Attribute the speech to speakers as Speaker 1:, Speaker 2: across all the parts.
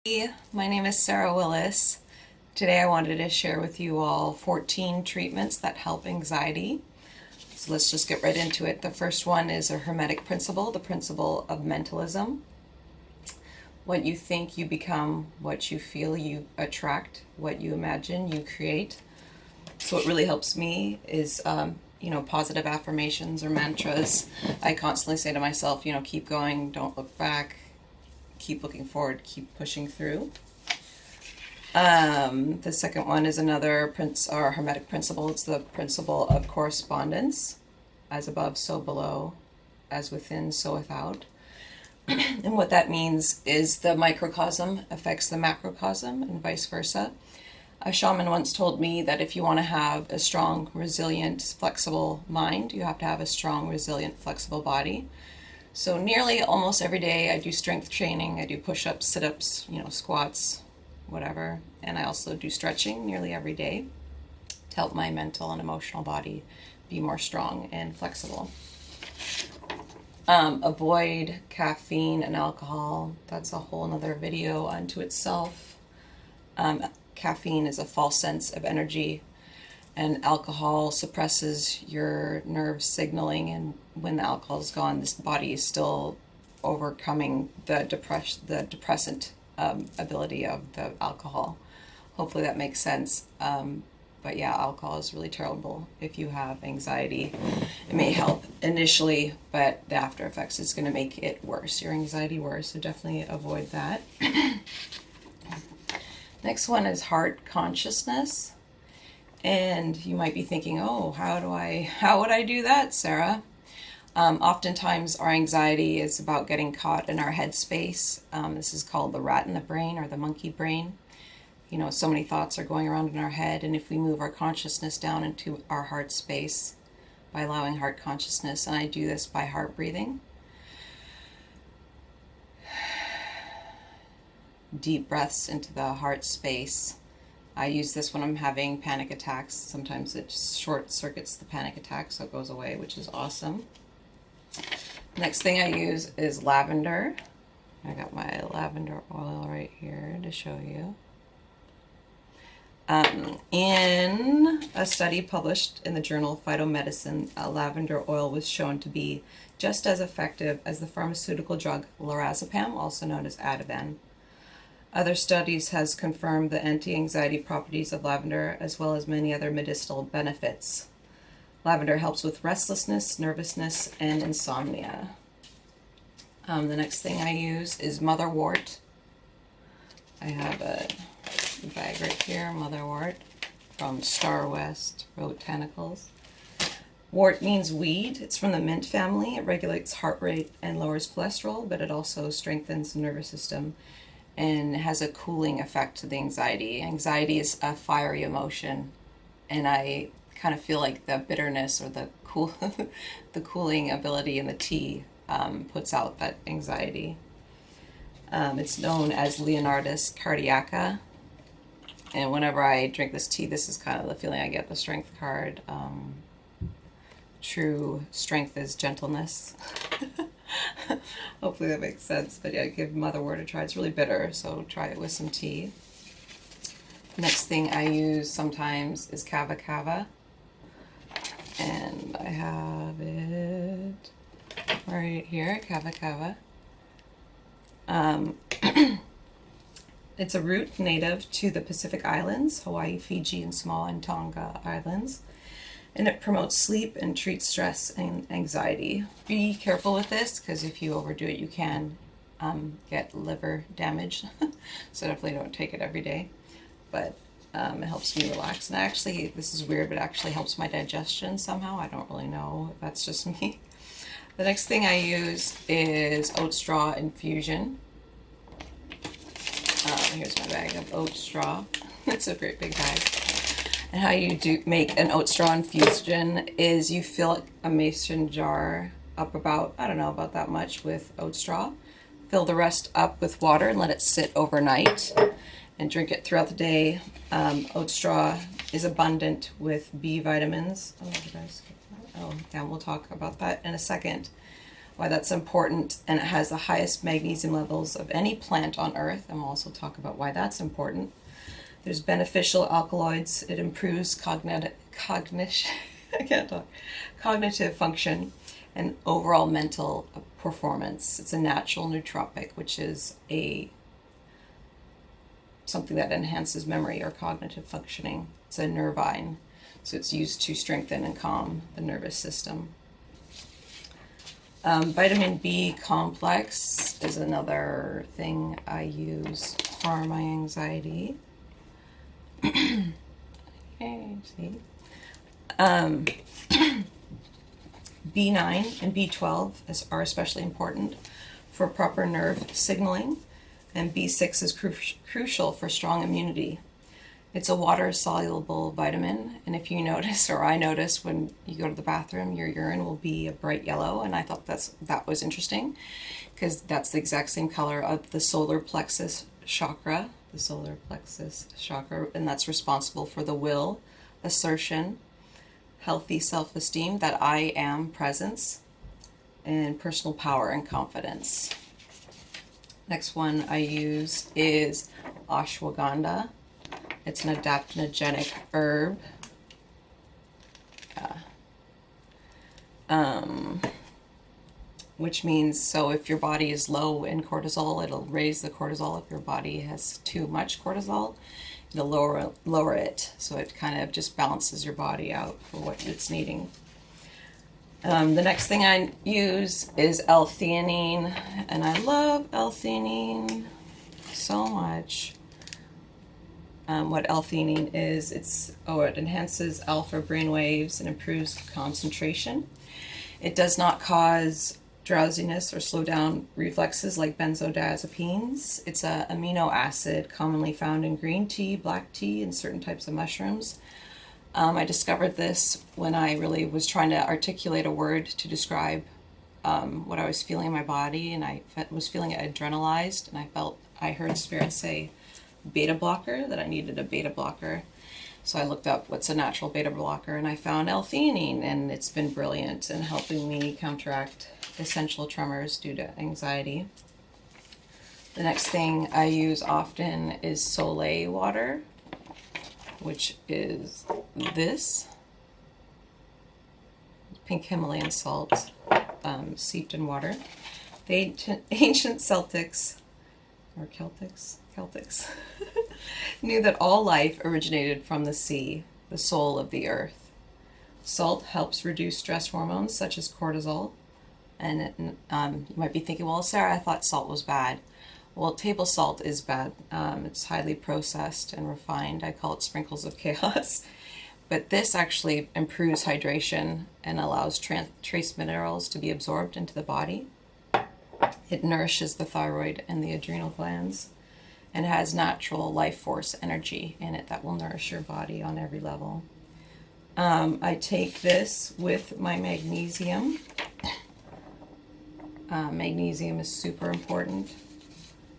Speaker 1: Hey, my name is Sarah Willis. Today I wanted to share with you all 14 treatments that help anxiety. So let's just get right into it. The first one is a Hermetic Principle, the Principle of Mentalism. What you think, you become. What you feel, you attract. What you imagine, you create. So what really helps me is positive affirmations or mantras. I constantly say to myself, keep going, don't look back, keep looking forward, keep pushing through. The second one is another Hermetic Principle. It's the Principle of Correspondence. As above, so below. As within, so without. And what that means is the microcosm affects the macrocosm and vice versa. A shaman once told me that if you want to have a strong, resilient, flexible mind, you have to have a strong, resilient, flexible body. So nearly almost every day I do strength training. I do push-ups, sit-ups, squats, whatever. And I also do stretching nearly every day to help my mental and emotional body be more strong and flexible. Avoid caffeine and alcohol. That's a whole nother video unto itself. Caffeine is a false sense of energy, and alcohol suppresses your nerve signaling, and when the alcohol is gone, this body is still overcoming the depressant ability of the alcohol. Hopefully that makes sense. But yeah, alcohol is really terrible if you have anxiety. It may help initially, but the after effects is going to make it worse, your anxiety worse, so definitely avoid that. Next one is heart consciousness. And you might be thinking, oh, how would I do that, Sarah? Oftentimes our anxiety is about getting caught in our headspace. This is called the rat in the brain or the monkey brain. So many thoughts are going around in our head, and if we move our consciousness down into our heart space by allowing heart consciousness, and I do this by heart breathing. Deep breaths into the heart space. I use this when I'm having panic attacks. Sometimes it just short circuits the panic attack, so it goes away, which is awesome. Next thing I use is lavender. I got my lavender oil right here to show you. In a study published in the journal Phytomedicine, lavender oil was shown to be just as effective as the pharmaceutical drug lorazepam, also known as Ativan. Other studies has confirmed the anti-anxiety properties of lavender, as well as many other medicinal benefits. Lavender helps with restlessness, nervousness, and insomnia. The next thing I use is motherwort. I have a bag right here, motherwort, from Star West Botanicals. Wort means weed. It's from the mint family. It regulates heart rate and lowers cholesterol, but it also strengthens the nervous system and has a cooling effect to the anxiety. Anxiety is a fiery emotion, and I kind of feel like the bitterness or the cooling ability in the tea puts out that anxiety. It's known as Leonardus cardiaca, and whenever I drink this tea, this is kind of the feeling I get. The strength card. True strength is gentleness. Hopefully that makes sense. But yeah, give motherwort a try. It's really bitter, so try it with some tea. Next thing I use sometimes is kava kava. And I have it right here, kava kava. It's a root native to the Pacific Islands, Hawaii, Fiji, and small and Tonga Islands. And it promotes sleep and treats stress and anxiety. Be careful with this, because if you overdo it, you can get liver damage. So definitely don't take it every day. But it helps me relax. And actually, this is weird, but it actually helps my digestion somehow. I don't really know if that's just me. The next thing I use is oat straw infusion. Here's my bag of oat straw. It's a great big bag. And how you do make an oat straw infusion is you fill a mason jar up about, I don't know, about that much with oat straw. Fill the rest up with water and let it sit overnight and drink it throughout the day. Oat straw is abundant with B vitamins. Oh, did I skip that? Oh, yeah, we'll talk about that in a second. why that's important, and it has the highest magnesium levels of any plant on earth, and we'll also talk about why that's important. There's beneficial alkaloids. It improves cognitive function and overall mental performance. It's a natural nootropic, which is something that enhances memory or cognitive functioning. It's a nervine, so it's used to strengthen and calm the nervous system. Vitamin B complex is another thing I use for my anxiety. Okay, see. B9 and B12 are especially important for proper nerve signaling, and B6 is crucial for strong immunity. It's a water-soluble vitamin, and if you notice, or I notice, when you go to the bathroom, your urine will be a bright yellow, and I thought that was interesting, because that's the exact same color of the solar plexus chakra, and that's responsible for the will, assertion, healthy self-esteem, that I am presence, and personal power and confidence. Next one I use is ashwagandha. It's an adaptogenic herb. Which means, so if your body is low in cortisol, it'll raise the cortisol. If your body has too much cortisol, it'll lower it. So it kind of just balances your body out for what it's needing. The next thing I use is L-theanine, and I love L-theanine so much. What L-theanine is, it enhances alpha brain waves and improves concentration. It does not cause drowsiness or slow down reflexes like benzodiazepines. It's an amino acid commonly found in green tea, black tea, and certain types of mushrooms. I discovered this when I really was trying to articulate a word to describe what I was feeling in my body, and I was feeling adrenalized, and I heard Spirit say beta blocker, that I needed a beta blocker. So I looked up what's a natural beta blocker, and I found L-theanine, and it's been brilliant in helping me counteract essential tremors due to anxiety. The next thing I use often is Soleil water, which is this pink Himalayan salt steeped in water. The ancient Celtics knew that all life originated from the sea, the soul of the earth. Salt helps reduce stress hormones such as cortisol. And you might be thinking, well, Sarah, I thought salt was bad. Well, table salt is bad. It's highly processed and refined. I call it sprinkles of chaos. But this actually improves hydration and allows trace minerals to be absorbed into the body. It nourishes the thyroid and the adrenal glands, and has natural life force energy in it that will nourish your body on every level. I take this with my magnesium. Magnesium is super important.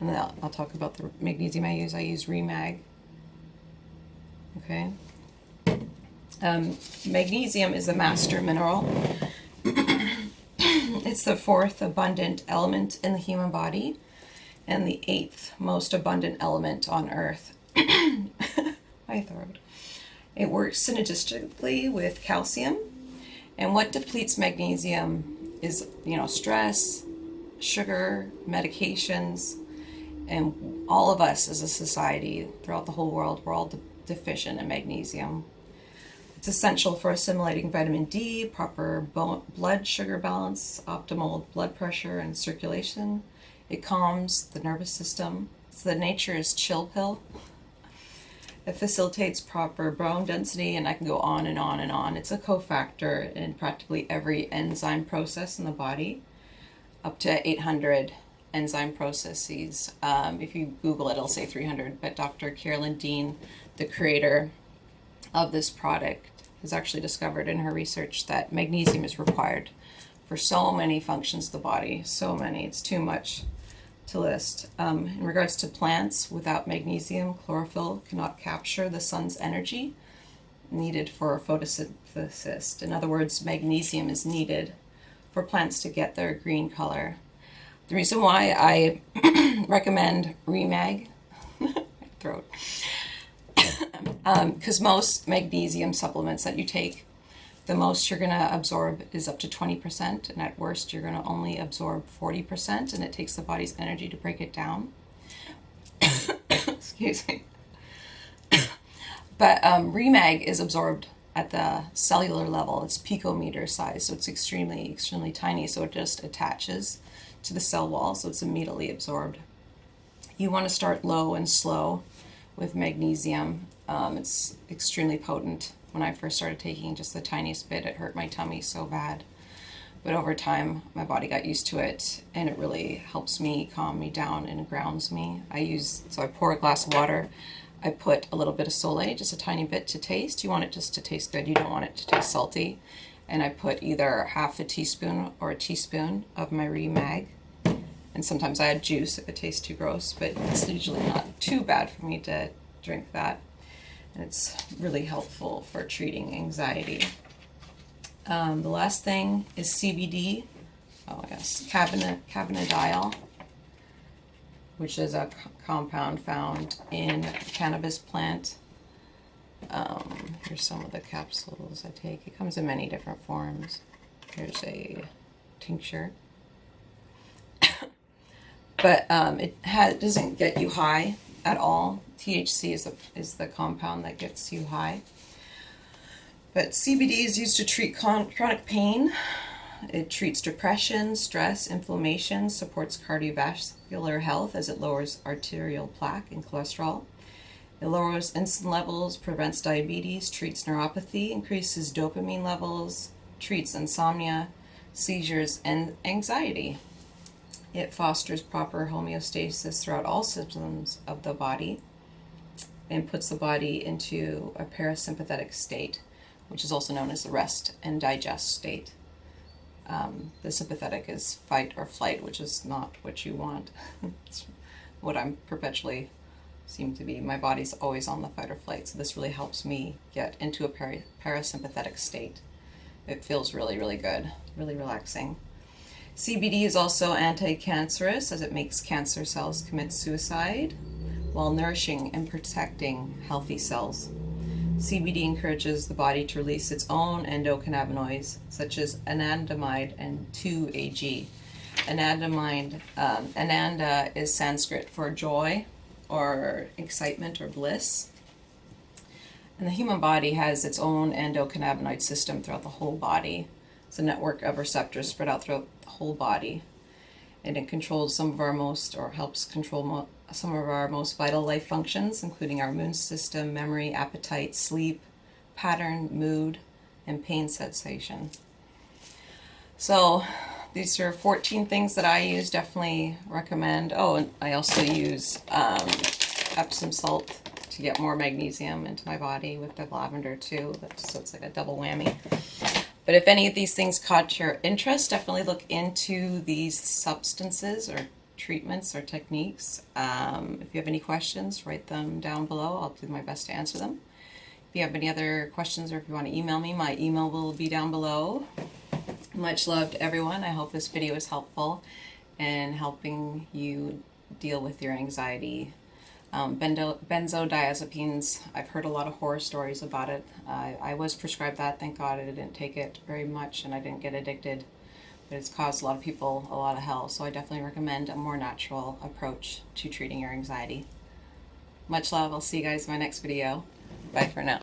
Speaker 1: And then I'll talk about the magnesium I use. I use Remag. Okay. Magnesium is the master mineral. It's the fourth abundant element in the human body, and the eighth most abundant element on Earth. My throat. It works synergistically with calcium, and what depletes magnesium is, stress, sugar, medications, and all of us as a society throughout the whole world, we're all deficient in magnesium. It's essential for assimilating vitamin D, proper blood sugar balance, optimal blood pressure and circulation. It calms the nervous system. It's the nature's chill pill. It facilitates proper bone density, and I can go on and on and on. It's a cofactor in practically every enzyme process in the body, up to 800 enzyme processes. If you Google it, it'll say 300, but Dr. Carolyn Dean, the creator of this product, has actually discovered in her research that magnesium is required for so many functions of the body. So many, it's too much to list. In regards to plants, without magnesium, chlorophyll cannot capture the sun's energy needed for photosynthesis. In other words, magnesium is needed for plants to get their green color. The reason why I recommend REMAG, throat, because most magnesium supplements that you take, the most you're going to absorb is up to 20%, and at worst you're going to only absorb 40%, and it takes the body's energy to break it down. Excuse me. But REMAG is absorbed at the cellular level. It's picometer size, so it's extremely, extremely tiny, so it just attaches to the cell wall, so it's immediately absorbed. You want to start low and slow with magnesium. It's extremely potent. When I first started taking just the tiniest bit, it hurt my tummy so bad. But over time, my body got used to it, and it really helps me calm me down and grounds me. So I pour a glass of water. I put a little bit of Soleil, just a tiny bit to taste. You want it just to taste good. You don't want it to taste salty. And I put either half a teaspoon or a teaspoon of my REMAG. And sometimes I add juice if it tastes too gross, but it's usually not too bad for me to drink that. And it's really helpful for treating anxiety. The last thing is CBD, cannabidiol, which is a compound found in cannabis plant. Here's some of the capsules I take. It comes in many different forms. Here's a tincture. But it doesn't get you high at all. THC is the compound that gets you high. But CBD is used to treat chronic pain. It treats depression, stress, inflammation, supports cardiovascular health as it lowers arterial plaque and cholesterol. It lowers insulin levels, prevents diabetes, treats neuropathy, increases dopamine levels, treats insomnia, seizures, and anxiety. It fosters proper homeostasis throughout all systems of the body and puts the body into a parasympathetic state, which is also known as the rest and digest state. The sympathetic is fight or flight, which is not what you want. It's what I'm perpetually seem to be. My body's always on the fight or flight, so this really helps me get into a parasympathetic state. It feels really, really good, really relaxing. CBD is also anti-cancerous, as it makes cancer cells commit suicide while nourishing and protecting healthy cells. CBD encourages the body to release its own endocannabinoids, such as anandamide and 2-AG. Ananda is Sanskrit for joy or excitement or bliss. And the human body has its own endocannabinoid system throughout the whole body. It's a network of receptors spread out throughout the whole body. And it controls helps control some of our most vital life functions, including our immune system, memory, appetite, sleep, pattern, mood, and pain sensation. So these are 14 things that I use, definitely recommend. Oh, and I also use Epsom salt to get more magnesium into my body with the lavender too, so it's like a double whammy. But if any of these things caught your interest, definitely look into these substances or treatments or techniques. If you have any questions, write them down below. I'll do my best to answer them. If you have any other questions or if you want to email me, my email will be down below. Much love to everyone. I hope this video is helpful in helping you deal with your anxiety. Benzodiazepines, I've heard a lot of horror stories about it. I was prescribed that, thank God I didn't take it very much and I didn't get addicted, but it's caused a lot of people a lot of hell, so I definitely recommend a more natural approach to treating your anxiety. Much love, I'll see you guys in my next video. Bye for now.